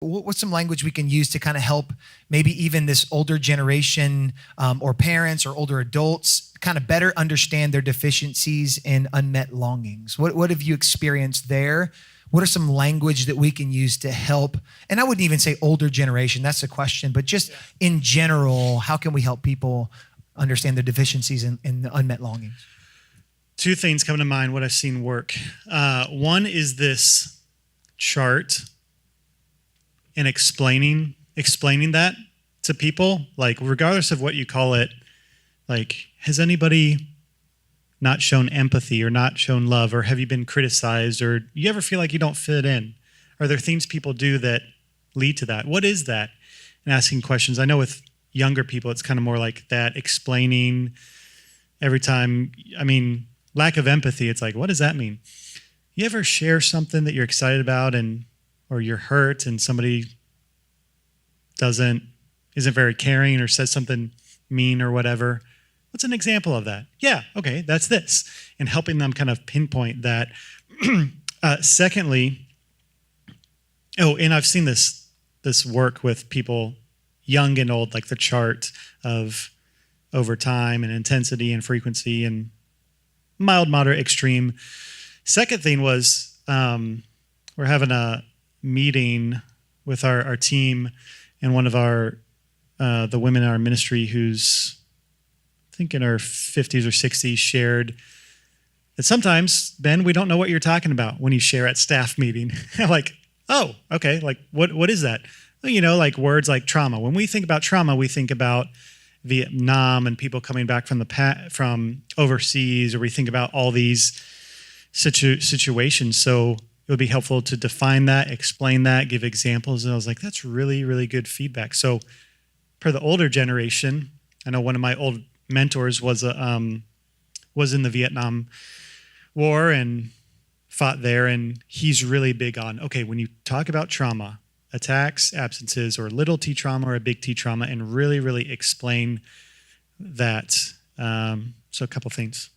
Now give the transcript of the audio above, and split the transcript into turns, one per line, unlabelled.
what's some language we can use to kind of help maybe even this older generation or parents or older adults kind of better understand their deficiencies and unmet longings? What have you experienced there? What are some language that we can use to help? And I wouldn't even say older generation, that's the question, but just in general, how can we help people understand their deficiencies and the unmet longings?
Two things come to mind, what I've seen work. One is this chart and explaining that to people, like regardless of what you call it, like has anybody not shown empathy or not shown love, or have you been criticized, or you ever feel like you don't fit in? Are there things people do that lead to that? What is that? And asking questions. I know with younger people, it's kind of more like that, explaining every time. I mean, lack of empathy, it's like, what does that mean? You ever share something that you're excited about or you're hurt and somebody isn't very caring or says something mean or whatever? What's an example of that? Yeah, okay, that's this. And helping them kind of pinpoint that. Secondly, and I've seen this work with people young and old, like the chart of over time and intensity and frequency and mild, moderate, extreme. Second thing was we're having a meeting with our team, and one of the women in our ministry who's I think in her 50s or 60s shared that sometimes, Ben, we don't know what you're talking about when you share at staff meeting. Like, oh, okay, like what is that? Well, like words like trauma. When we think about trauma, we think about Vietnam and people coming back from overseas, or we think about all these situations. So it would be helpful to define that, explain that, give examples. And I was like, that's really, really good feedback. So for the older generation, I know one of my old mentors was in the Vietnam War and fought there, and he's really big on, okay, when you talk about trauma, attacks, absences, or little t trauma or a big T trauma, and really, really explain that. So a couple things.